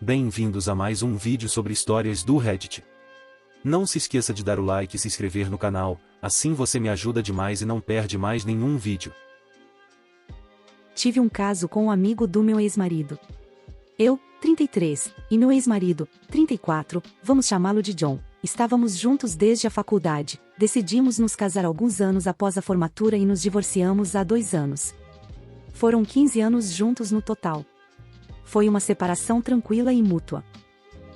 Bem-vindos a mais um vídeo sobre histórias do Reddit. Não se esqueça de dar o like e se inscrever no canal, assim você me ajuda demais e não perde mais nenhum vídeo. Tive um caso com um amigo do meu ex-marido. Eu, 33, e meu ex-marido, 34, vamos chamá-lo de John, estávamos juntos desde a faculdade, decidimos nos casar alguns anos após a formatura e nos divorciamos há 2 anos. Foram 15 anos juntos no total. Foi uma separação tranquila e mútua.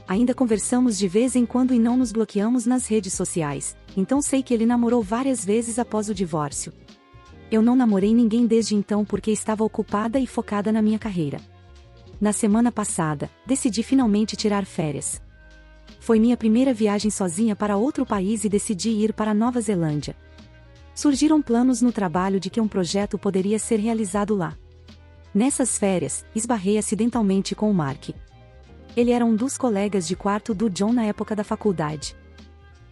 Ainda conversamos de vez em quando e não nos bloqueamos nas redes sociais, então sei que ele namorou várias vezes após o divórcio. Eu não namorei ninguém desde então porque estava ocupada e focada na minha carreira. Na semana passada, decidi finalmente tirar férias. Foi minha primeira viagem sozinha para outro país e decidi ir para Nova Zelândia. Surgiram planos no trabalho de que um projeto poderia ser realizado lá. Nessas férias, esbarrei acidentalmente com o Mark. Ele era um dos colegas de quarto do John na época da faculdade.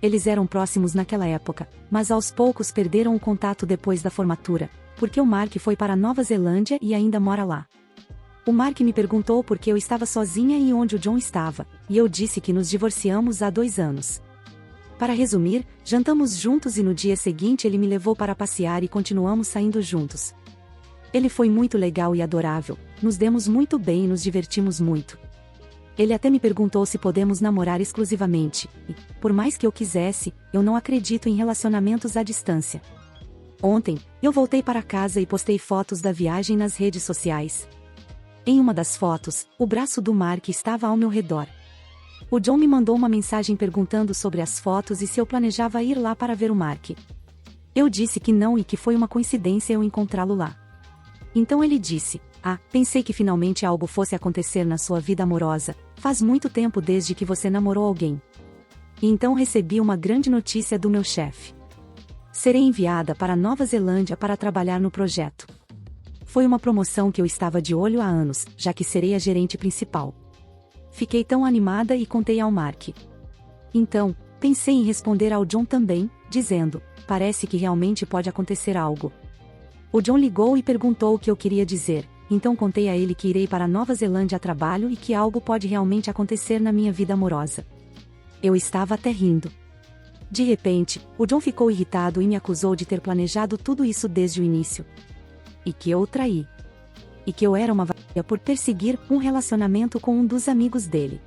Eles eram próximos naquela época, mas aos poucos perderam o contato depois da formatura, porque o Mark foi para Nova Zelândia e ainda mora lá. O Mark me perguntou por que eu estava sozinha e onde o John estava, e eu disse que nos divorciamos há 2 anos. Para resumir, jantamos juntos e no dia seguinte ele me levou para passear e continuamos saindo juntos. Ele foi muito legal e adorável, nos demos muito bem e nos divertimos muito. Ele até me perguntou se podemos namorar exclusivamente, e, por mais que eu quisesse, eu não acredito em relacionamentos à distância. Ontem, eu voltei para casa e postei fotos da viagem nas redes sociais. Em uma das fotos, o braço do Mark estava ao meu redor. O John me mandou uma mensagem perguntando sobre as fotos e se eu planejava ir lá para ver o Mark. Eu disse que não e que foi uma coincidência eu encontrá-lo lá. Então ele disse: pensei que finalmente algo fosse acontecer na sua vida amorosa, faz muito tempo desde que você namorou alguém. E então recebi uma grande notícia do meu chefe. Serei enviada para Nova Zelândia para trabalhar no projeto. Foi uma promoção que eu estava de olho há anos, já que serei a gerente principal. Fiquei tão animada e contei ao Mark. Então, pensei em responder ao John também, dizendo: parece que realmente pode acontecer algo. O John ligou e perguntou o que eu queria dizer, então contei a ele que irei para Nova Zelândia a trabalho e que algo pode realmente acontecer na minha vida amorosa. Eu estava até rindo. De repente, o John ficou irritado e me acusou de ter planejado tudo isso desde o início. E que eu o traí. E que eu era uma vadia por perseguir um relacionamento com um dos amigos dele.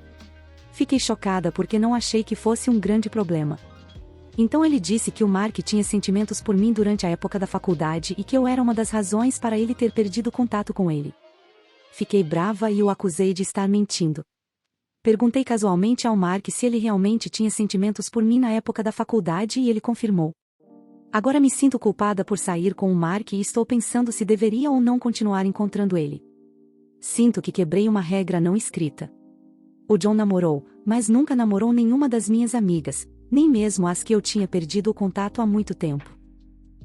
Fiquei chocada porque não achei que fosse um grande problema. Então ele disse que o Mark tinha sentimentos por mim durante a época da faculdade e que eu era uma das razões para ele ter perdido contato com ele. Fiquei brava e o acusei de estar mentindo. Perguntei casualmente ao Mark se ele realmente tinha sentimentos por mim na época da faculdade e ele confirmou. Agora me sinto culpada por sair com o Mark e estou pensando se deveria ou não continuar encontrando ele. Sinto que quebrei uma regra não escrita. O John namorou, mas nunca namorou nenhuma das minhas amigas, nem mesmo as que eu tinha perdido o contato há muito tempo.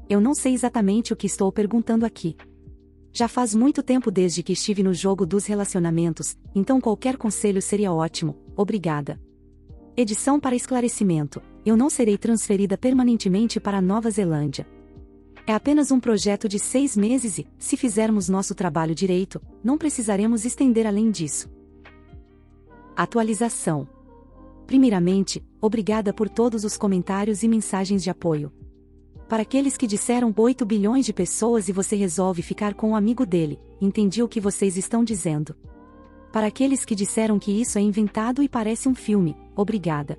Eu não sei exatamente o que estou perguntando aqui. Já faz muito tempo desde que estive no jogo dos relacionamentos, então qualquer conselho seria ótimo, obrigada. Edição para esclarecimento: eu não serei transferida permanentemente para Nova Zelândia. É apenas um projeto de 6 meses e, se fizermos nosso trabalho direito, não precisaremos estender além disso. Atualização. Primeiramente, obrigada por todos os comentários e mensagens de apoio. Para aqueles que disseram 8 bilhões de pessoas e você resolve ficar com o amigo dele, entendi o que vocês estão dizendo. Para aqueles que disseram que isso é inventado e parece um filme, obrigada.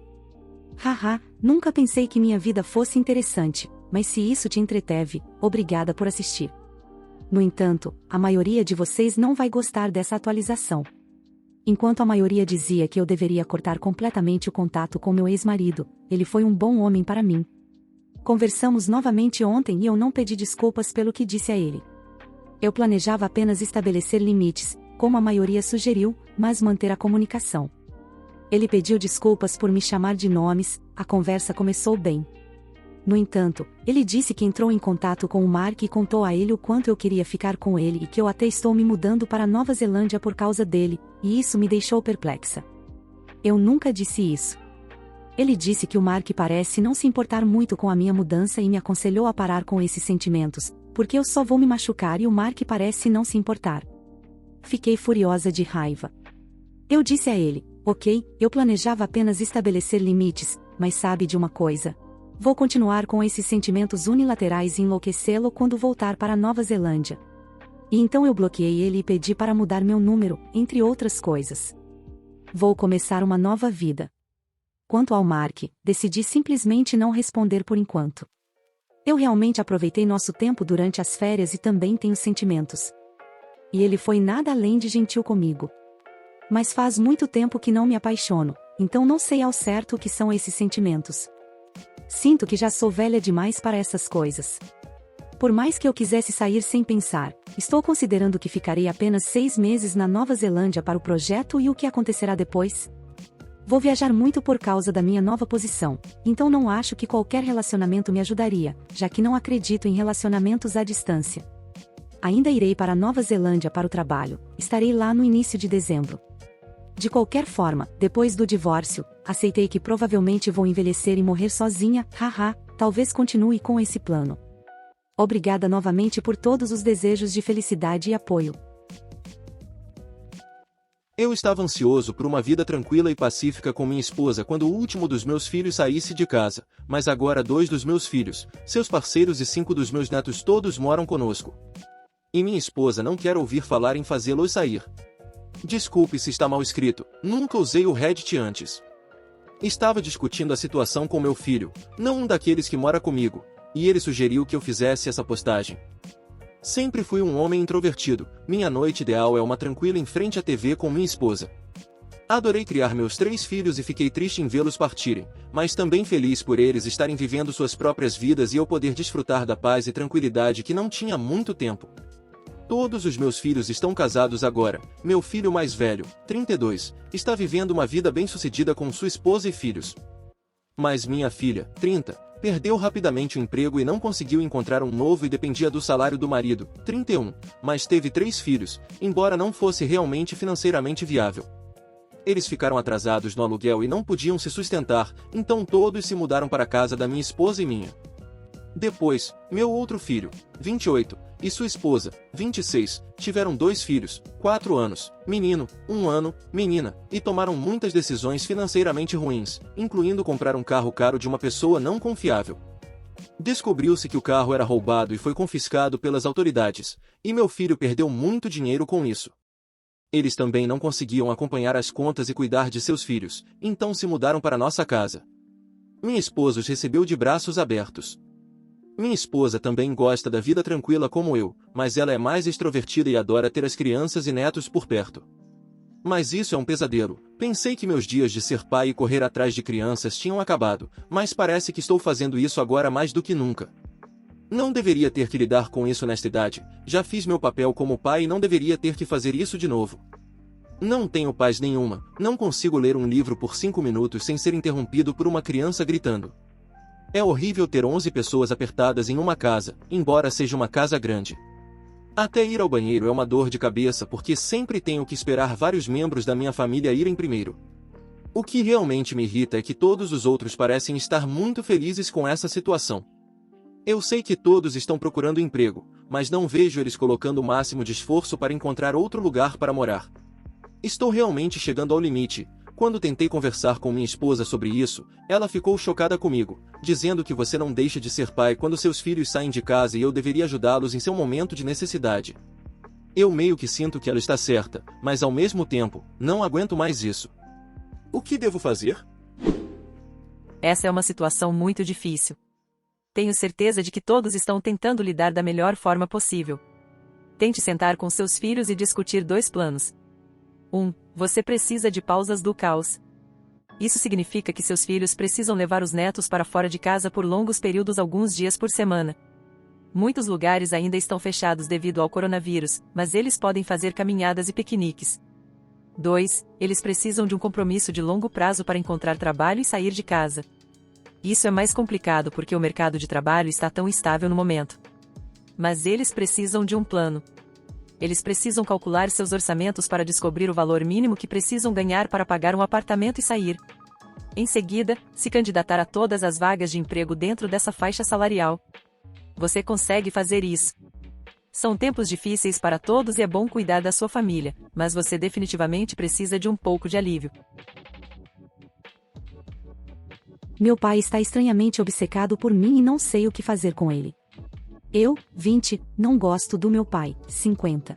Haha, nunca pensei que minha vida fosse interessante, mas se isso te entreteve, obrigada por assistir. No entanto, a maioria de vocês não vai gostar dessa atualização. Enquanto a maioria dizia que eu deveria cortar completamente o contato com meu ex-marido, ele foi um bom homem para mim. Conversamos novamente ontem e eu não pedi desculpas pelo que disse a ele. Eu planejava apenas estabelecer limites, como a maioria sugeriu, mas manter a comunicação. Ele pediu desculpas por me chamar de nomes, a conversa começou bem. No entanto, ele disse que entrou em contato com o Mark e contou a ele o quanto eu queria ficar com ele e que eu até estou me mudando para Nova Zelândia por causa dele, e isso me deixou perplexa. Eu nunca disse isso. Ele disse que o Mark parece não se importar muito com a minha mudança e me aconselhou a parar com esses sentimentos, porque eu só vou me machucar e o Mark parece não se importar. Fiquei furiosa de raiva. Eu disse a ele: ok, eu planejava apenas estabelecer limites, mas sabe de uma coisa? Vou continuar com esses sentimentos unilaterais e enlouquecê-lo quando voltar para Nova Zelândia. E então eu bloqueei ele e pedi para mudar meu número, entre outras coisas. Vou começar uma nova vida. Quanto ao Mark, decidi simplesmente não responder por enquanto. Eu realmente aproveitei nosso tempo durante as férias e também tenho sentimentos. E ele foi nada além de gentil comigo. Mas faz muito tempo que não me apaixono, então não sei ao certo o que são esses sentimentos. Sinto que já sou velha demais para essas coisas. Por mais que eu quisesse sair sem pensar, estou considerando que ficarei apenas 6 meses na Nova Zelândia para o projeto e o que acontecerá depois? Vou viajar muito por causa da minha nova posição, então não acho que qualquer relacionamento me ajudaria, já que não acredito em relacionamentos à distância. Ainda irei para Nova Zelândia para o trabalho, estarei lá no início de dezembro. De qualquer forma, depois do divórcio, aceitei que provavelmente vou envelhecer e morrer sozinha, haha, talvez continue com esse plano. Obrigada novamente por todos os desejos de felicidade e apoio. Eu estava ansioso por uma vida tranquila e pacífica com minha esposa quando o último dos meus filhos saísse de casa, mas agora 2 dos meus filhos, seus parceiros e 5 dos meus netos todos moram conosco. E minha esposa não quer ouvir falar em fazê-los sair. Desculpe se está mal escrito, nunca usei o Reddit antes. Estava discutindo a situação com meu filho, não um daqueles que mora comigo, e ele sugeriu que eu fizesse essa postagem. Sempre fui um homem introvertido, minha noite ideal é uma tranquila em frente à TV com minha esposa. Adorei criar meus 3 filhos e fiquei triste em vê-los partirem, mas também feliz por eles estarem vivendo suas próprias vidas e eu poder desfrutar da paz e tranquilidade que não tinha há muito tempo. Todos os meus filhos estão casados agora, meu filho mais velho, 32, está vivendo uma vida bem-sucedida com sua esposa e filhos. Mas minha filha, 30, perdeu rapidamente o emprego e não conseguiu encontrar um novo e dependia do salário do marido, 31, mas teve 3 filhos, embora não fosse realmente financeiramente viável. Eles ficaram atrasados no aluguel e não podiam se sustentar, então todos se mudaram para a casa da minha esposa e minha. Depois, meu outro filho, 28, e sua esposa, 26, tiveram 2 filhos, 4 anos, menino, 1 ano, menina, e tomaram muitas decisões financeiramente ruins, incluindo comprar um carro caro de uma pessoa não confiável. Descobriu-se que o carro era roubado e foi confiscado pelas autoridades, e meu filho perdeu muito dinheiro com isso. Eles também não conseguiam acompanhar as contas e cuidar de seus filhos, então se mudaram para nossa casa. Minha esposa os recebeu de braços abertos. Minha esposa também gosta da vida tranquila como eu, mas ela é mais extrovertida e adora ter as crianças e netos por perto. Mas isso é um pesadelo. Pensei que meus dias de ser pai e correr atrás de crianças tinham acabado, mas parece que estou fazendo isso agora mais do que nunca. Não deveria ter que lidar com isso nesta idade, já fiz meu papel como pai e não deveria ter que fazer isso de novo. Não tenho paz nenhuma, não consigo ler um livro por 5 minutos sem ser interrompido por uma criança gritando. É horrível ter 11 pessoas apertadas em uma casa, embora seja uma casa grande. Até ir ao banheiro é uma dor de cabeça porque sempre tenho que esperar vários membros da minha família irem primeiro. O que realmente me irrita é que todos os outros parecem estar muito felizes com essa situação. Eu sei que todos estão procurando emprego, mas não vejo eles colocando o máximo de esforço para encontrar outro lugar para morar. Estou realmente chegando ao limite. Quando tentei conversar com minha esposa sobre isso, ela ficou chocada comigo, dizendo que você não deixa de ser pai quando seus filhos saem de casa e eu deveria ajudá-los em seu momento de necessidade. Eu meio que sinto que ela está certa, mas ao mesmo tempo, não aguento mais isso. O que devo fazer? Essa é uma situação muito difícil. Tenho certeza de que todos estão tentando lidar da melhor forma possível. Tente sentar com seus filhos e discutir 2 planos. 1. Você precisa de pausas do caos. Isso significa que seus filhos precisam levar os netos para fora de casa por longos períodos alguns dias por semana. Muitos lugares ainda estão fechados devido ao coronavírus, mas eles podem fazer caminhadas e piqueniques. 2. Eles precisam de um compromisso de longo prazo para encontrar trabalho e sair de casa. Isso é mais complicado porque o mercado de trabalho está tão instável no momento. Mas eles precisam de um plano. Eles precisam calcular seus orçamentos para descobrir o valor mínimo que precisam ganhar para pagar um apartamento e sair. Em seguida, se candidatar a todas as vagas de emprego dentro dessa faixa salarial. Você consegue fazer isso. São tempos difíceis para todos e é bom cuidar da sua família, mas você definitivamente precisa de um pouco de alívio. Meu pai está estranhamente obcecado por mim e não sei o que fazer com ele. Eu, 20, não gosto do meu pai, 50.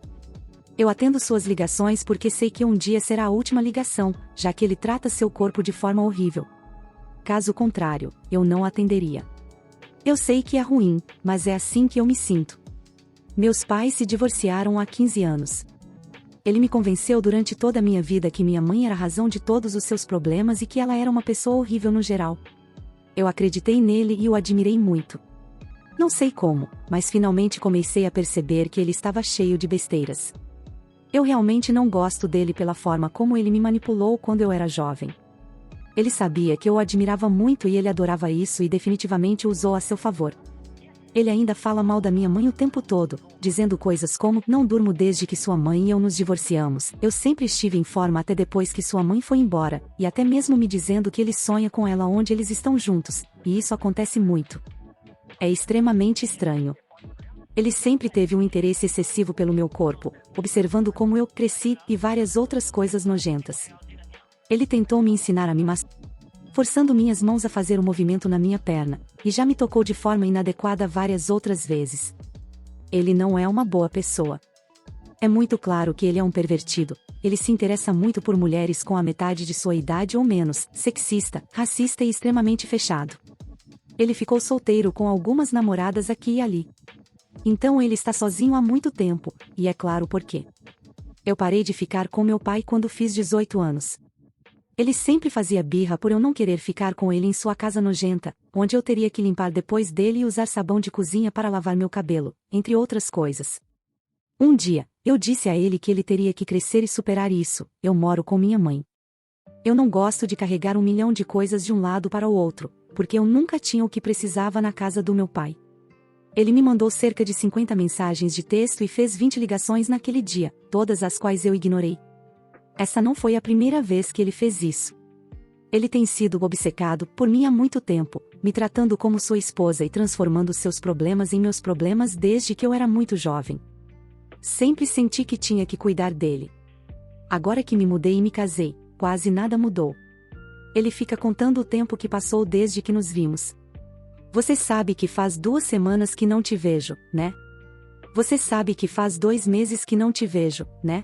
Eu atendo suas ligações porque sei que um dia será a última ligação, já que ele trata seu corpo de forma horrível. Caso contrário, eu não atenderia. Eu sei que é ruim, mas é assim que eu me sinto. Meus pais se divorciaram há 15 anos. Ele me convenceu durante toda a minha vida que minha mãe era a razão de todos os seus problemas e que ela era uma pessoa horrível no geral. Eu acreditei nele e o admirei muito. Não sei como, mas finalmente comecei a perceber que ele estava cheio de besteiras. Eu realmente não gosto dele pela forma como ele me manipulou quando eu era jovem. Ele sabia que eu o admirava muito e ele adorava isso e definitivamente o usou a seu favor. Ele ainda fala mal da minha mãe o tempo todo, dizendo coisas como: não durmo desde que sua mãe e eu nos divorciamos, eu sempre estive em forma até depois que sua mãe foi embora, e até mesmo me dizendo que ele sonha com ela onde eles estão juntos, e isso acontece muito. É extremamente estranho. Ele sempre teve um interesse excessivo pelo meu corpo, observando como eu cresci e várias outras coisas nojentas. Ele tentou me ensinar a me masturbar, forçando minhas mãos a fazer um movimento na minha perna, e já me tocou de forma inadequada várias outras vezes. Ele não é uma boa pessoa. É muito claro que ele é um pervertido, ele se interessa muito por mulheres com a metade de sua idade ou menos, sexista, racista e extremamente fechado. Ele ficou solteiro com algumas namoradas aqui e ali. Então ele está sozinho há muito tempo, e é claro por quê. Eu parei de ficar com meu pai quando fiz 18 anos. Ele sempre fazia birra por eu não querer ficar com ele em sua casa nojenta, onde eu teria que limpar depois dele e usar sabão de cozinha para lavar meu cabelo, entre outras coisas. Um dia, eu disse a ele que ele teria que crescer e superar isso. Eu moro com minha mãe. Eu não gosto de carregar 1 milhão de coisas de um lado para o outro, porque eu nunca tinha o que precisava na casa do meu pai. Ele me mandou cerca de 50 mensagens de texto e fez 20 ligações naquele dia, todas as quais eu ignorei. Essa não foi a primeira vez que ele fez isso. Ele tem sido obcecado por mim há muito tempo, me tratando como sua esposa e transformando seus problemas em meus problemas desde que eu era muito jovem. Sempre senti que tinha que cuidar dele. Agora que me mudei e me casei, quase nada mudou. Ele fica contando o tempo que passou desde que nos vimos. Você sabe que faz 2 semanas que não te vejo, né? Você sabe que faz 2 meses que não te vejo, né?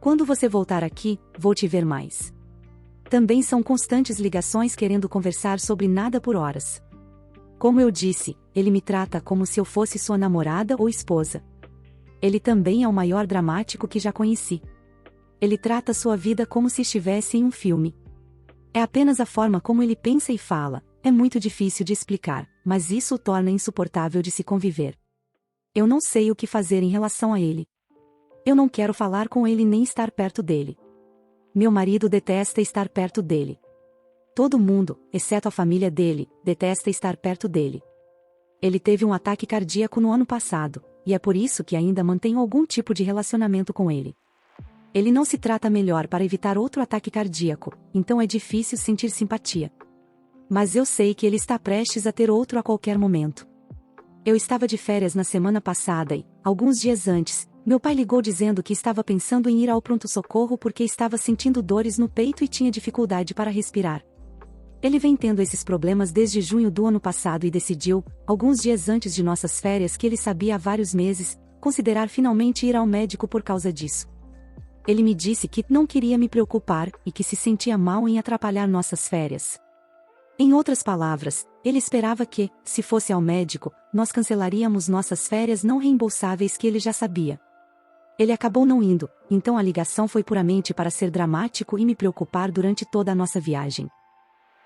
Quando você voltar aqui, vou te ver mais. Também são constantes ligações querendo conversar sobre nada por horas. Como eu disse, ele me trata como se eu fosse sua namorada ou esposa. Ele também é o maior dramático que já conheci. Ele trata sua vida como se estivesse em um filme. É apenas a forma como ele pensa e fala, é muito difícil de explicar, mas isso o torna insuportável de se conviver. Eu não sei o que fazer em relação a ele. Eu não quero falar com ele nem estar perto dele. Meu marido detesta estar perto dele. Todo mundo, exceto a família dele, detesta estar perto dele. Ele teve um ataque cardíaco no ano passado, e é por isso que ainda mantenho algum tipo de relacionamento com ele. Ele não se trata melhor para evitar outro ataque cardíaco, então é difícil sentir simpatia. Mas eu sei que ele está prestes a ter outro a qualquer momento. Eu estava de férias na semana passada e, alguns dias antes, meu pai ligou dizendo que estava pensando em ir ao pronto-socorro porque estava sentindo dores no peito e tinha dificuldade para respirar. Ele vem tendo esses problemas desde junho do ano passado e decidiu, alguns dias antes de nossas férias que ele sabia há vários meses, considerar finalmente ir ao médico por causa disso. Ele me disse que não queria me preocupar e que se sentia mal em atrapalhar nossas férias. Em outras palavras, ele esperava que, se fosse ao médico, nós cancelaríamos nossas férias não reembolsáveis que ele já sabia. Ele acabou não indo, então a ligação foi puramente para ser dramático e me preocupar durante toda a nossa viagem.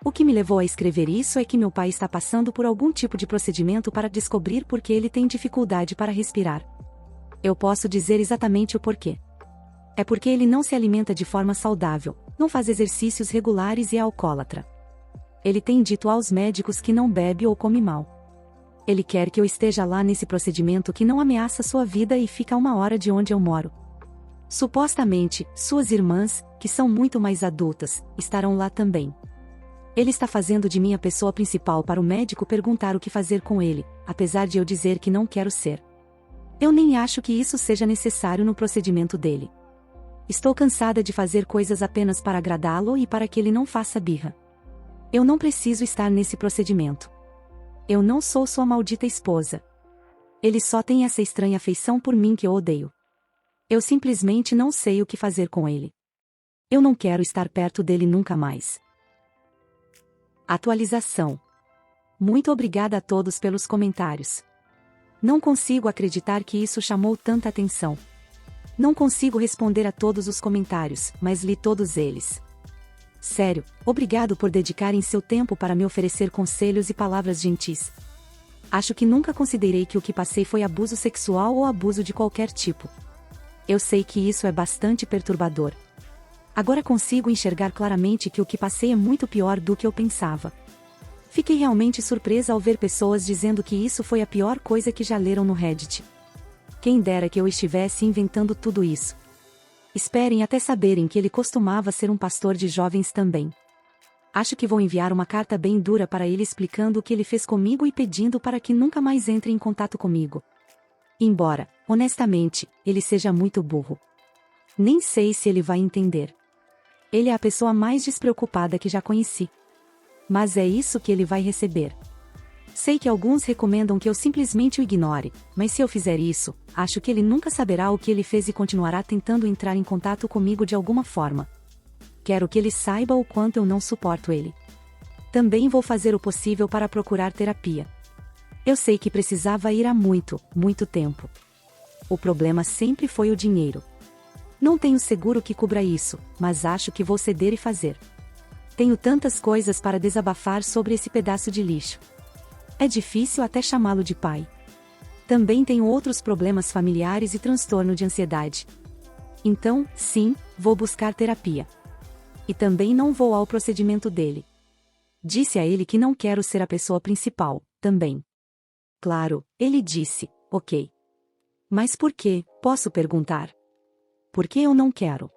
O que me levou a escrever isso é que meu pai está passando por algum tipo de procedimento para descobrir por que ele tem dificuldade para respirar. Eu posso dizer exatamente o porquê. É porque ele não se alimenta de forma saudável, não faz exercícios regulares e é alcoólatra. Ele tem dito aos médicos que não bebe ou come mal. Ele quer que eu esteja lá nesse procedimento que não ameaça sua vida e fica a 1 hora de onde eu moro. Supostamente, suas irmãs, que são muito mais adultas, estarão lá também. Ele está fazendo de mim a pessoa principal para o médico perguntar o que fazer com ele, apesar de eu dizer que não quero ser. Eu nem acho que isso seja necessário no procedimento dele. Estou cansada de fazer coisas apenas para agradá-lo e para que ele não faça birra. Eu não preciso estar nesse procedimento. Eu não sou sua maldita esposa. Ele só tem essa estranha afeição por mim que eu odeio. Eu simplesmente não sei o que fazer com ele. Eu não quero estar perto dele nunca mais. Atualização. Muito obrigada a todos pelos comentários. Não consigo acreditar que isso chamou tanta atenção. Não consigo responder a todos os comentários, mas li todos eles. Sério, obrigado por dedicarem seu tempo para me oferecer conselhos e palavras gentis. Acho que nunca considerei que o que passei foi abuso sexual ou abuso de qualquer tipo. Eu sei que isso é bastante perturbador. Agora consigo enxergar claramente que o que passei é muito pior do que eu pensava. Fiquei realmente surpresa ao ver pessoas dizendo que isso foi a pior coisa que já leram no Reddit. Quem dera que eu estivesse inventando tudo isso. Esperem até saberem que ele costumava ser um pastor de jovens também. Acho que vou enviar uma carta bem dura para ele explicando o que ele fez comigo e pedindo para que nunca mais entre em contato comigo. Embora, honestamente, ele seja muito burro. Nem sei se ele vai entender. Ele é a pessoa mais despreocupada que já conheci. Mas é isso que ele vai receber. Sei que alguns recomendam que eu simplesmente o ignore, mas se eu fizer isso, acho que ele nunca saberá o que ele fez e continuará tentando entrar em contato comigo de alguma forma. Quero que ele saiba o quanto eu não suporto ele. Também vou fazer o possível para procurar terapia. Eu sei que precisava ir há muito, muito tempo. O problema sempre foi o dinheiro. Não tenho seguro que cubra isso, mas acho que vou ceder e fazer. Tenho tantas coisas para desabafar sobre esse pedaço de lixo. É difícil até chamá-lo de pai. Também tenho outros problemas familiares e transtorno de ansiedade. Então, sim, vou buscar terapia. E também não vou ao procedimento dele. Disse a ele que não quero ser a pessoa principal, também. Claro, ele disse, ok. Mas por quê, posso perguntar? Por que eu não quero?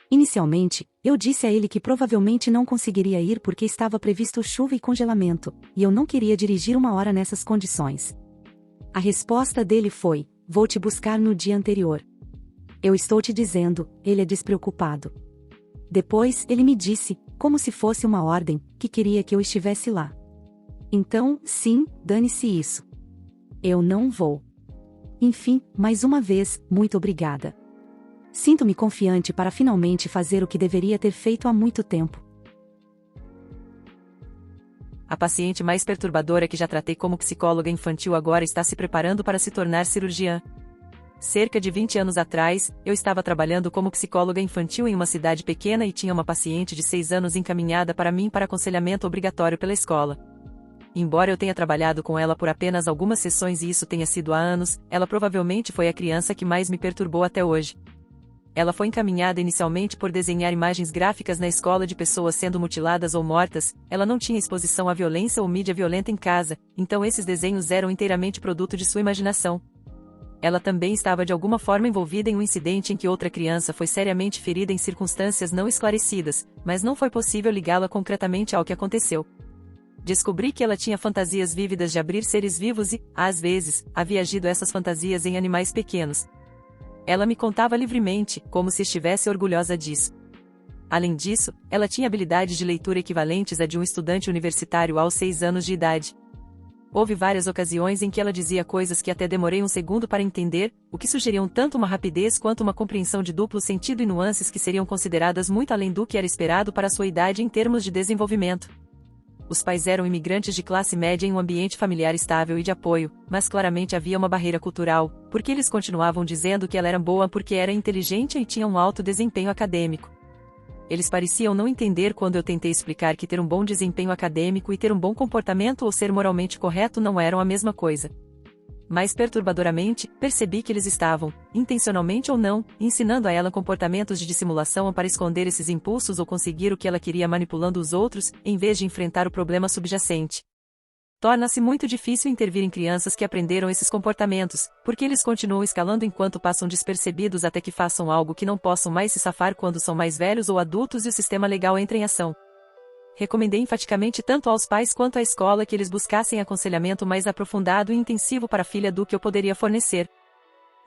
Inicialmente, eu disse a ele que provavelmente não conseguiria ir porque estava previsto chuva e congelamento, e eu não queria dirigir 1 hora nessas condições. A resposta dele foi: vou te buscar no dia anterior. Eu estou te dizendo, ele é despreocupado. Depois, ele me disse, como se fosse uma ordem, que queria que eu estivesse lá. Então, sim, dane-se isso. Eu não vou. Enfim, mais uma vez, muito obrigada. Sinto-me confiante para finalmente fazer o que deveria ter feito há muito tempo. A paciente mais perturbadora que já tratei como psicóloga infantil agora está se preparando para se tornar cirurgiã. Cerca de 20 anos atrás, eu estava trabalhando como psicóloga infantil em uma cidade pequena e tinha uma paciente de 6 anos encaminhada para mim para aconselhamento obrigatório pela escola. Embora eu tenha trabalhado com ela por apenas algumas sessões e isso tenha sido há anos, ela provavelmente foi a criança que mais me perturbou até hoje. Ela foi encaminhada inicialmente por desenhar imagens gráficas na escola de pessoas sendo mutiladas ou mortas, ela não tinha exposição à violência ou mídia violenta em casa, então esses desenhos eram inteiramente produto de sua imaginação. Ela também estava de alguma forma envolvida em um incidente em que outra criança foi seriamente ferida em circunstâncias não esclarecidas, mas não foi possível ligá-la concretamente ao que aconteceu. Descobri que ela tinha fantasias vívidas de abrir seres vivos e, às vezes, havia agido essas fantasias em animais pequenos. Ela me contava livremente, como se estivesse orgulhosa disso. Além disso, ela tinha habilidades de leitura equivalentes à de um estudante universitário aos 6 anos de idade. Houve várias ocasiões em que ela dizia coisas que até demorei um segundo para entender, o que sugeriam tanto uma rapidez quanto uma compreensão de duplo sentido e nuances que seriam consideradas muito além do que era esperado para sua idade em termos de desenvolvimento. Os pais eram imigrantes de classe média em um ambiente familiar estável e de apoio, mas claramente havia uma barreira cultural, porque eles continuavam dizendo que ela era boa porque era inteligente e tinha um alto desempenho acadêmico. Eles pareciam não entender quando eu tentei explicar que ter um bom desempenho acadêmico e ter um bom comportamento ou ser moralmente correto não eram a mesma coisa. Mais perturbadoramente, percebi que eles estavam, intencionalmente ou não, ensinando a ela comportamentos de dissimulação para esconder esses impulsos ou conseguir o que ela queria manipulando os outros, em vez de enfrentar o problema subjacente. Torna-se muito difícil intervir em crianças que aprenderam esses comportamentos, porque eles continuam escalando enquanto passam despercebidos até que façam algo que não possam mais se safar quando são mais velhos ou adultos e o sistema legal entra em ação. Recomendei enfaticamente tanto aos pais quanto à escola que eles buscassem aconselhamento mais aprofundado e intensivo para a filha do que eu poderia fornecer.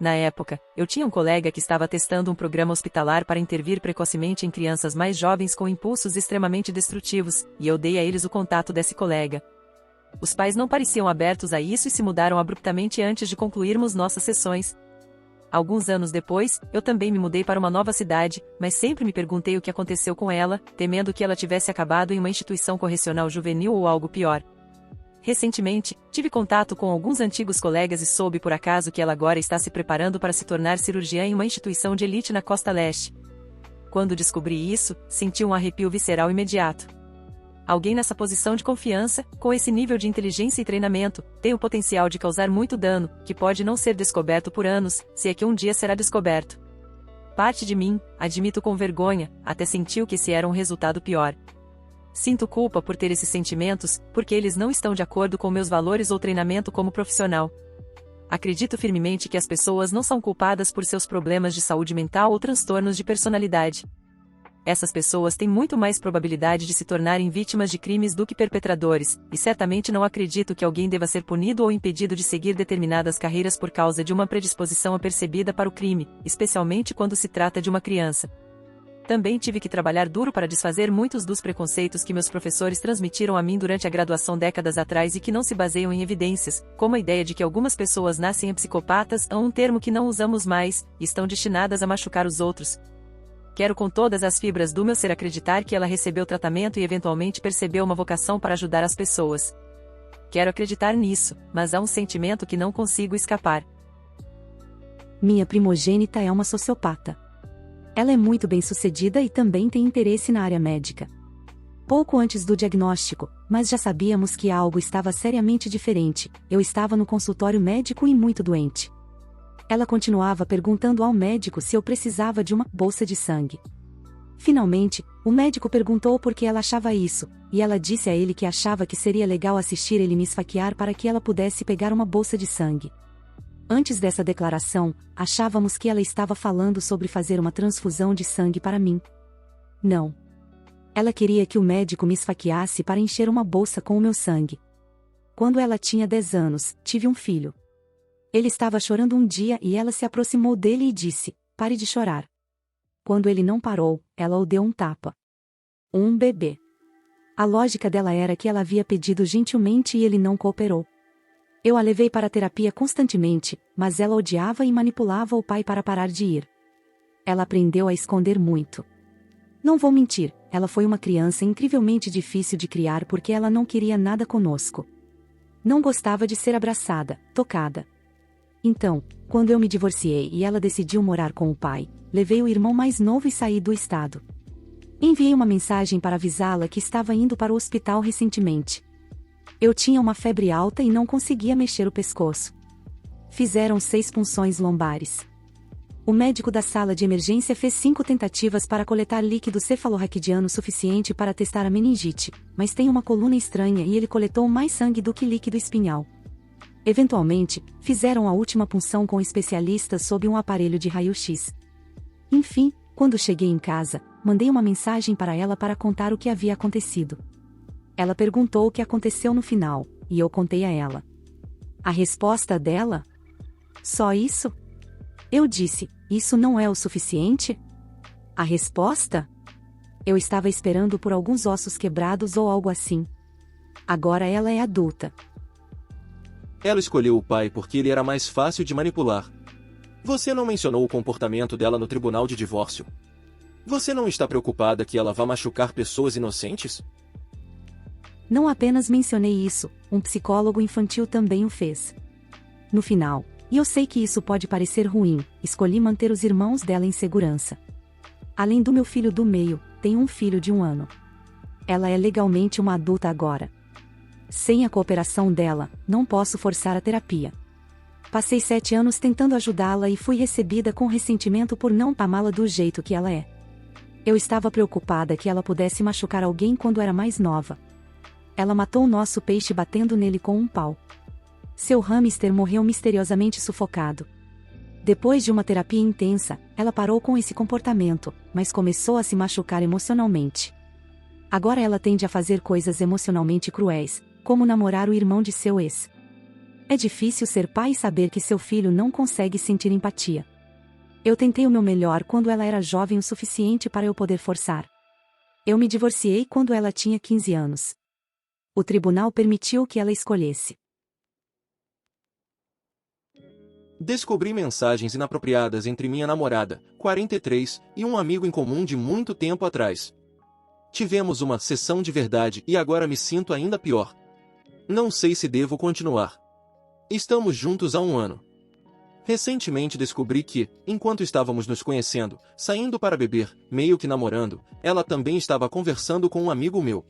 Na época, eu tinha um colega que estava testando um programa hospitalar para intervir precocemente em crianças mais jovens com impulsos extremamente destrutivos, e eu dei a eles o contato desse colega. Os pais não pareciam abertos a isso e se mudaram abruptamente antes de concluirmos nossas sessões. Alguns anos depois, eu também me mudei para uma nova cidade, mas sempre me perguntei o que aconteceu com ela, temendo que ela tivesse acabado em uma instituição correcional juvenil ou algo pior. Recentemente, tive contato com alguns antigos colegas e soube por acaso que ela agora está se preparando para se tornar cirurgiã em uma instituição de elite na Costa Leste. Quando descobri isso, senti um arrepio visceral imediato. Alguém nessa posição de confiança, com esse nível de inteligência e treinamento, tem o potencial de causar muito dano, que pode não ser descoberto por anos, se é que um dia será descoberto. Parte de mim, admito com vergonha, até sentiu que esse era um resultado pior. Sinto culpa por ter esses sentimentos, porque eles não estão de acordo com meus valores ou treinamento como profissional. Acredito firmemente que as pessoas não são culpadas por seus problemas de saúde mental ou transtornos de personalidade. Essas pessoas têm muito mais probabilidade de se tornarem vítimas de crimes do que perpetradores, e certamente não acredito que alguém deva ser punido ou impedido de seguir determinadas carreiras por causa de uma predisposição apercebida para o crime, especialmente quando se trata de uma criança. Também tive que trabalhar duro para desfazer muitos dos preconceitos que meus professores transmitiram a mim durante a graduação décadas atrás e que não se baseiam em evidências, como a ideia de que algumas pessoas nascem psicopatas, um termo que não usamos mais, e estão destinadas a machucar os outros. Quero com todas as fibras do meu ser acreditar que ela recebeu tratamento e eventualmente percebeu uma vocação para ajudar as pessoas. Quero acreditar nisso, mas há um sentimento que não consigo escapar. Minha primogênita é uma sociopata. Ela é muito bem-sucedida e também tem interesse na área médica. Pouco antes do diagnóstico, mas já sabíamos que algo estava seriamente diferente, eu estava no consultório médico e muito doente. Ela continuava perguntando ao médico se eu precisava de uma bolsa de sangue. Finalmente, o médico perguntou por que ela achava isso, e ela disse a ele que achava que seria legal assistir ele me esfaquear para que ela pudesse pegar uma bolsa de sangue. Antes dessa declaração, achávamos que ela estava falando sobre fazer uma transfusão de sangue para mim. Não. Ela queria que o médico me esfaqueasse para encher uma bolsa com o meu sangue. Quando ela tinha 10 anos, tive um filho. Ele estava chorando um dia e ela se aproximou dele e disse: "Pare de chorar." Quando ele não parou, ela o deu um tapa. Um bebê. A lógica dela era que ela havia pedido gentilmente e ele não cooperou. Eu a levei para a terapia constantemente, mas ela odiava e manipulava o pai para parar de ir. Ela aprendeu a esconder muito. Não vou mentir, ela foi uma criança incrivelmente difícil de criar porque ela não queria nada conosco. Não gostava de ser abraçada, tocada. Então, quando eu me divorciei e ela decidiu morar com o pai, levei o irmão mais novo e saí do estado. Enviei uma mensagem para avisá-la que estava indo para o hospital recentemente. Eu tinha uma febre alta e não conseguia mexer o pescoço. Fizeram 6 punções lombares. O médico da sala de emergência fez 5 tentativas para coletar líquido cefalorraquidiano suficiente para testar a meningite, mas tem uma coluna estranha e ele coletou mais sangue do que líquido espinhal. Eventualmente, fizeram a última punção com especialistas sob um aparelho de raio-x. Enfim, quando cheguei em casa, mandei uma mensagem para ela para contar o que havia acontecido. Ela perguntou o que aconteceu no final, e eu contei a ela. A resposta dela? Só isso? Eu disse: "Isso não é o suficiente?" A resposta? Eu estava esperando por alguns ossos quebrados ou algo assim. Agora ela é adulta. Ela escolheu o pai porque ele era mais fácil de manipular. Você não mencionou o comportamento dela no tribunal de divórcio. Você não está preocupada que ela vá machucar pessoas inocentes? Não apenas mencionei isso, um psicólogo infantil também o fez. No final, e eu sei que isso pode parecer ruim, escolhi manter os irmãos dela em segurança. Além do meu filho do meio, tenho um filho de 1 ano. Ela é legalmente uma adulta agora. Sem a cooperação dela, não posso forçar a terapia. Passei 7 anos tentando ajudá-la e fui recebida com ressentimento por não amá-la do jeito que ela é. Eu estava preocupada que ela pudesse machucar alguém quando era mais nova. Ela matou nosso peixe batendo nele com um pau. Seu hamster morreu misteriosamente sufocado. Depois de uma terapia intensa, ela parou com esse comportamento, mas começou a se machucar emocionalmente. Agora ela tende a fazer coisas emocionalmente cruéis, como namorar o irmão de seu ex. É difícil ser pai e saber que seu filho não consegue sentir empatia. Eu tentei o meu melhor quando ela era jovem o suficiente para eu poder forçar. Eu me divorciei quando ela tinha 15 anos. O tribunal permitiu que ela escolhesse. Descobri mensagens inapropriadas entre minha namorada, 43, e um amigo em comum de muito tempo atrás. Tivemos uma sessão de verdade e agora me sinto ainda pior. Não sei se devo continuar. Estamos juntos há um ano. Recentemente descobri que, enquanto estávamos nos conhecendo, saindo para beber, meio que namorando, ela também estava conversando com um amigo meu.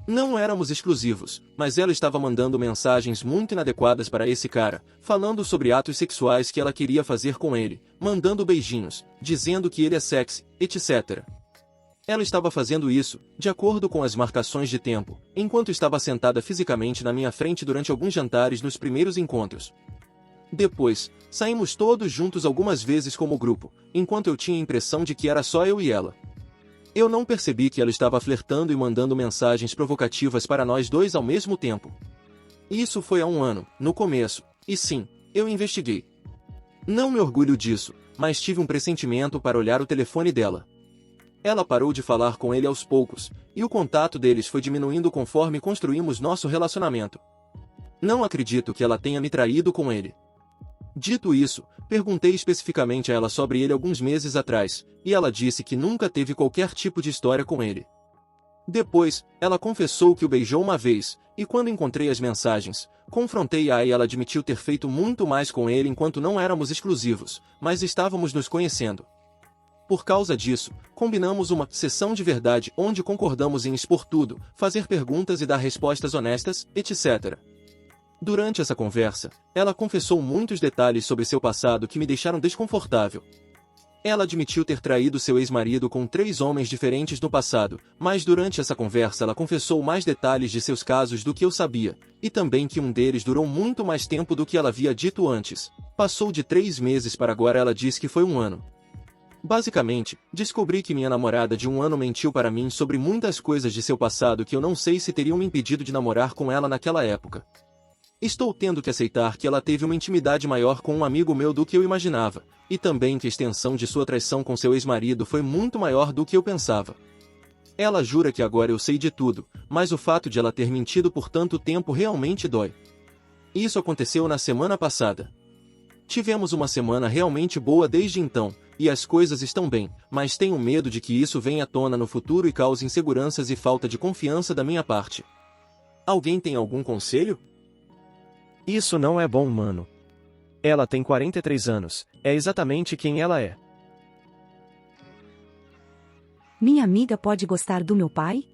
Não éramos exclusivos, mas ela estava mandando mensagens muito inadequadas para esse cara, falando sobre atos sexuais que ela queria fazer com ele, mandando beijinhos, dizendo que ele é sexy, etc. Ela estava fazendo isso, de acordo com as marcações de tempo, enquanto estava sentada fisicamente na minha frente durante alguns jantares nos primeiros encontros. Depois, saímos todos juntos algumas vezes como grupo, enquanto eu tinha a impressão de que era só eu e ela. Eu não percebi que ela estava flertando e mandando mensagens provocativas para nós dois ao mesmo tempo. Isso foi há um ano, no começo, e sim, eu investiguei. Não me orgulho disso, mas tive um pressentimento para olhar o telefone dela. Ela parou de falar com ele aos poucos, e o contato deles foi diminuindo conforme construímos nosso relacionamento. Não acredito que ela tenha me traído com ele. Dito isso, perguntei especificamente a ela sobre ele alguns meses atrás, e ela disse que nunca teve qualquer tipo de história com ele. Depois, ela confessou que o beijou uma vez, e quando encontrei as mensagens, confrontei-a e ela admitiu ter feito muito mais com ele enquanto não éramos exclusivos, mas estávamos nos conhecendo. Por causa disso, combinamos uma sessão de verdade onde concordamos em expor tudo, fazer perguntas e dar respostas honestas, etc. Durante essa conversa, ela confessou muitos detalhes sobre seu passado que me deixaram desconfortável. Ela admitiu ter traído seu ex-marido com 3 homens diferentes no passado, mas durante essa conversa ela confessou mais detalhes de seus casos do que eu sabia, e também que um deles durou muito mais tempo do que ela havia dito antes. Passou de 3 meses para agora ela diz que foi um ano. Basicamente, descobri que minha namorada de um ano mentiu para mim sobre muitas coisas de seu passado que eu não sei se teriam me impedido de namorar com ela naquela época. Estou tendo que aceitar que ela teve uma intimidade maior com um amigo meu do que eu imaginava, e também que a extensão de sua traição com seu ex-marido foi muito maior do que eu pensava. Ela jura que agora eu sei de tudo, mas o fato de ela ter mentido por tanto tempo realmente dói. Isso aconteceu na semana passada. Tivemos uma semana realmente boa desde então, e as coisas estão bem, mas tenho medo de que isso venha à tona no futuro e cause inseguranças e falta de confiança da minha parte. Alguém tem algum conselho? Isso não é bom, mano. Ela tem 43 anos, é exatamente quem ela é. Minha amiga pode gostar do meu pai?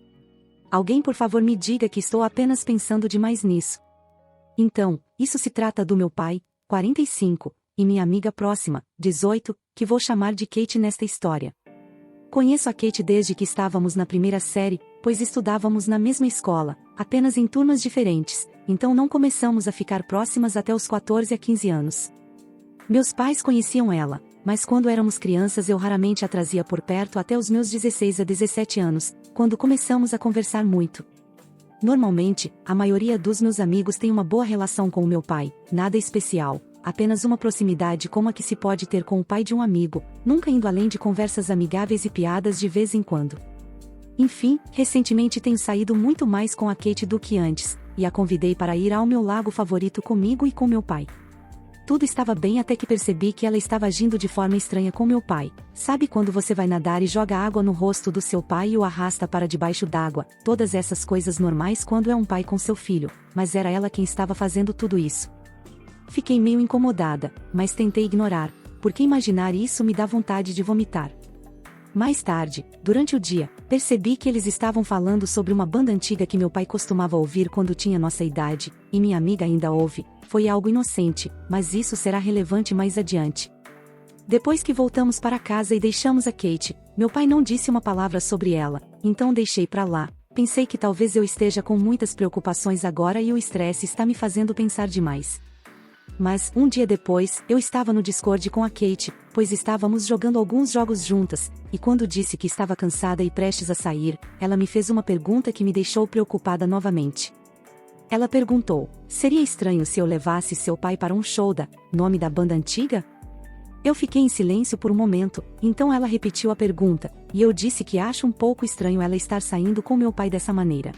Alguém por favor me diga que estou apenas pensando demais nisso. Então, isso se trata do meu pai, 45, e minha amiga próxima, 18, que vou chamar de Kate nesta história. Conheço a Kate desde que estávamos na primeira série, pois estudávamos na mesma escola, apenas em turmas diferentes, então não começamos a ficar próximas até os 14 a 15 anos. Meus pais conheciam ela, mas quando éramos crianças eu raramente a trazia por perto até os meus 16 a 17 anos, quando começamos a conversar muito. Normalmente, a maioria dos meus amigos tem uma boa relação com o meu pai, nada especial, apenas uma proximidade como a que se pode ter com o pai de um amigo, nunca indo além de conversas amigáveis e piadas de vez em quando. Enfim, recentemente tenho saído muito mais com a Kate do que antes, e a convidei para ir ao meu lago favorito comigo e com meu pai. Tudo estava bem até que percebi que ela estava agindo de forma estranha com meu pai. Sabe quando você vai nadar e joga água no rosto do seu pai e o arrasta para debaixo d'água? Todas essas coisas normais quando é um pai com seu filho, mas era ela quem estava fazendo tudo isso. Fiquei meio incomodada, mas tentei ignorar, porque imaginar isso me dá vontade de vomitar. Mais tarde, durante o dia, percebi que eles estavam falando sobre uma banda antiga que meu pai costumava ouvir quando tinha nossa idade, e minha amiga ainda ouve. Foi algo inocente, mas isso será relevante mais adiante. Depois que voltamos para casa e deixamos a Kate, meu pai não disse uma palavra sobre ela, então deixei pra lá. Pensei que talvez eu esteja com muitas preocupações agora e o estresse está me fazendo pensar demais. Mas, um dia depois, eu estava no Discord com a Kate, pois estávamos jogando alguns jogos juntas, e quando disse que estava cansada e prestes a sair, ela me fez uma pergunta que me deixou preocupada novamente. Ela perguntou: seria estranho se eu levasse seu pai para um show da nome da banda antiga? Eu fiquei em silêncio por um momento, então ela repetiu a pergunta, e eu disse que acho um pouco estranho ela estar saindo com meu pai dessa maneira.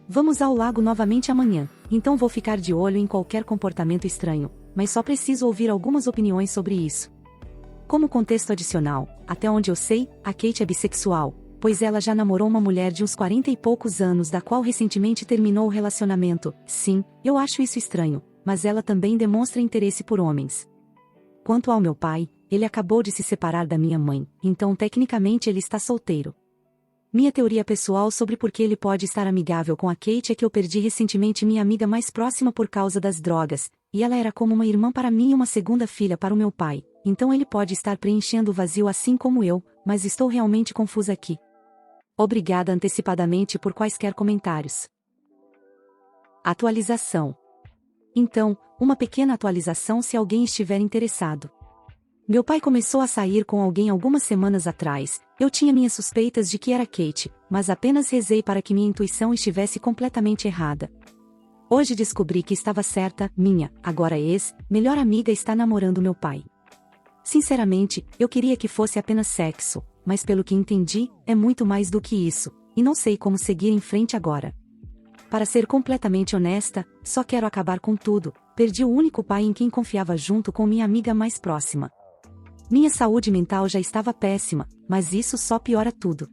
Vamos ao lago novamente amanhã, então vou ficar de olho em qualquer comportamento estranho, mas só preciso ouvir algumas opiniões sobre isso. Como contexto adicional, até onde eu sei, a Kate é bissexual, pois ela já namorou uma mulher de uns 40 e poucos anos da qual recentemente terminou o relacionamento. Sim, eu acho isso estranho, mas ela também demonstra interesse por homens. Quanto ao meu pai, ele acabou de se separar da minha mãe, então tecnicamente ele está solteiro. Minha teoria pessoal sobre por que ele pode estar amigável com a Kate é que eu perdi recentemente minha amiga mais próxima por causa das drogas, e ela era como uma irmã para mim e uma segunda filha para o meu pai, então ele pode estar preenchendo o vazio assim como eu, mas estou realmente confusa aqui. Obrigada antecipadamente por quaisquer comentários. Atualização. Então, uma pequena atualização se alguém estiver interessado. Meu pai começou a sair com alguém algumas semanas atrás. Eu tinha minhas suspeitas de que era Kate, mas apenas rezei para que minha intuição estivesse completamente errada. Hoje descobri que estava certa, minha, agora melhor amiga está namorando meu pai. Sinceramente, eu queria que fosse apenas sexo, mas pelo que entendi, é muito mais do que isso, e não sei como seguir em frente agora. Para ser completamente honesta, só quero acabar com tudo. Perdi o único pai em quem confiava junto com minha amiga mais próxima. Minha saúde mental já estava péssima, mas isso só piora tudo.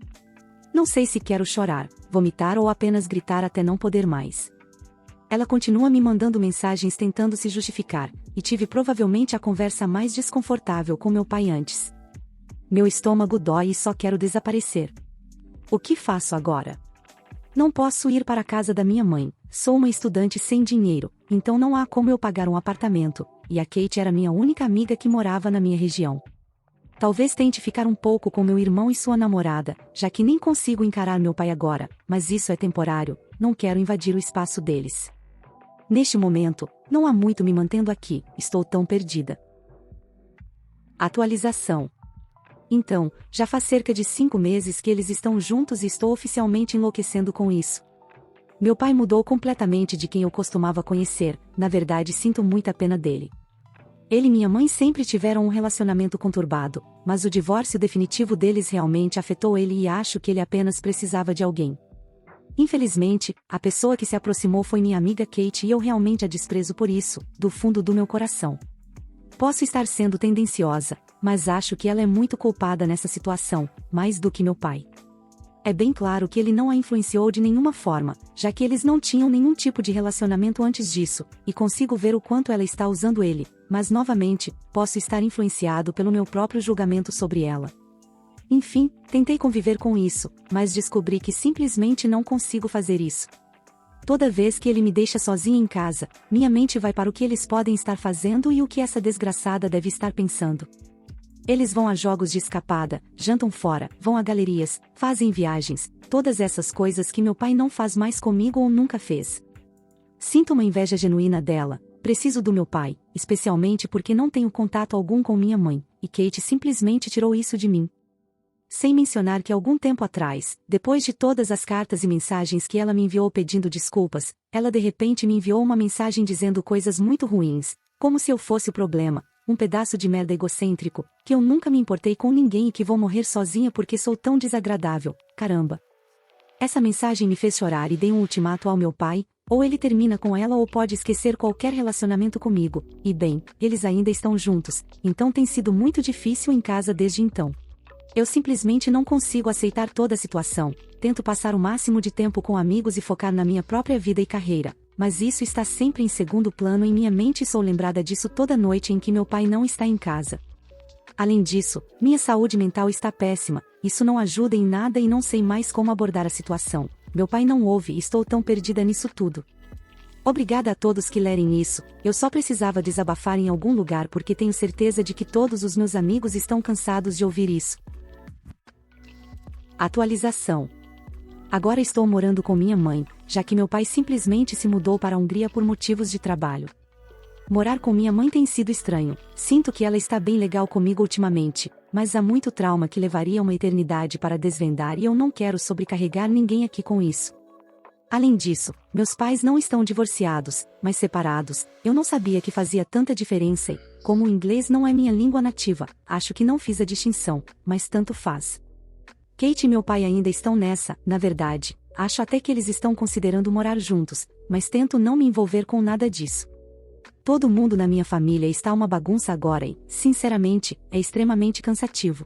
Não sei se quero chorar, vomitar ou apenas gritar até não poder mais. Ela continua me mandando mensagens tentando se justificar, e tive provavelmente a conversa mais desconfortável com meu pai antes. Meu estômago dói e só quero desaparecer. O que faço agora? Não posso ir para a casa da minha mãe, sou uma estudante sem dinheiro, então não há como eu pagar um apartamento, e a Kate era minha única amiga que morava na minha região. Talvez tente ficar um pouco com meu irmão e sua namorada, já que nem consigo encarar meu pai agora, mas isso é temporário, não quero invadir o espaço deles. Neste momento, não há muito me mantendo aqui, estou tão perdida. Atualização. Então, já faz cerca de 5 meses que eles estão juntos e estou oficialmente enlouquecendo com isso. Meu pai mudou completamente de quem eu costumava conhecer, na verdade sinto muita pena dele. Ele e minha mãe sempre tiveram um relacionamento conturbado, mas o divórcio definitivo deles realmente afetou ele e acho que ele apenas precisava de alguém. Infelizmente, a pessoa que se aproximou foi minha amiga Kate e eu realmente a desprezo por isso, do fundo do meu coração. Posso estar sendo tendenciosa, mas acho que ela é muito culpada nessa situação, mais do que meu pai. É bem claro que ele não a influenciou de nenhuma forma, já que eles não tinham nenhum tipo de relacionamento antes disso, e consigo ver o quanto ela está usando ele, mas novamente, posso estar influenciado pelo meu próprio julgamento sobre ela. Enfim, tentei conviver com isso, mas descobri que simplesmente não consigo fazer isso. Toda vez que ele me deixa sozinha em casa, minha mente vai para o que eles podem estar fazendo e o que essa desgraçada deve estar pensando. Eles vão a jogos de escapada, jantam fora, vão a galerias, fazem viagens, todas essas coisas que meu pai não faz mais comigo ou nunca fez. Sinto uma inveja genuína dela, preciso do meu pai, especialmente porque não tenho contato algum com minha mãe, e Kate simplesmente tirou isso de mim. Sem mencionar que algum tempo atrás, depois de todas as cartas e mensagens que ela me enviou pedindo desculpas, ela de repente me enviou uma mensagem dizendo coisas muito ruins, como se eu fosse o problema, um pedaço de merda egocêntrico, que eu nunca me importei com ninguém e que vou morrer sozinha porque sou tão desagradável, caramba. Essa mensagem me fez chorar e dei um ultimato ao meu pai, ou ele termina com ela ou pode esquecer qualquer relacionamento comigo, e bem, eles ainda estão juntos, então tem sido muito difícil em casa desde então. Eu simplesmente não consigo aceitar toda a situação, tento passar o máximo de tempo com amigos e focar na minha própria vida e carreira, mas isso está sempre em segundo plano em minha mente e sou lembrada disso toda noite em que meu pai não está em casa. Além disso, minha saúde mental está péssima, isso não ajuda em nada e não sei mais como abordar a situação. Meu pai não ouve e estou tão perdida nisso tudo. Obrigada a todos que lerem isso, eu só precisava desabafar em algum lugar porque tenho certeza de que todos os meus amigos estão cansados de ouvir isso. Atualização. Agora estou morando com minha mãe, já que meu pai simplesmente se mudou para a Hungria por motivos de trabalho. Morar com minha mãe tem sido estranho, sinto que ela está bem legal comigo ultimamente, mas há muito trauma que levaria uma eternidade para desvendar e eu não quero sobrecarregar ninguém aqui com isso. Além disso, meus pais não estão divorciados, mas separados. Eu não sabia que fazia tanta diferença e, como o inglês não é minha língua nativa, acho que não fiz a distinção, mas tanto faz. Kate e meu pai ainda estão nessa, na verdade, acho até que eles estão considerando morar juntos, mas tento não me envolver com nada disso. Todo mundo na minha família está uma bagunça agora e, sinceramente, é extremamente cansativo.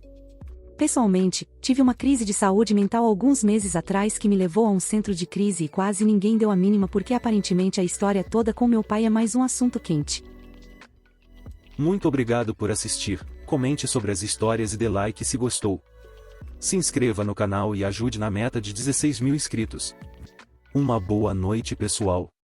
Pessoalmente, tive uma crise de saúde mental alguns meses atrás que me levou a um centro de crise e quase ninguém deu a mínima porque aparentemente a história toda com meu pai é mais um assunto quente. Muito obrigado por assistir, comente sobre as histórias e dê like se gostou. Se inscreva no canal e ajude na meta de 16 mil inscritos. Uma boa noite pessoal.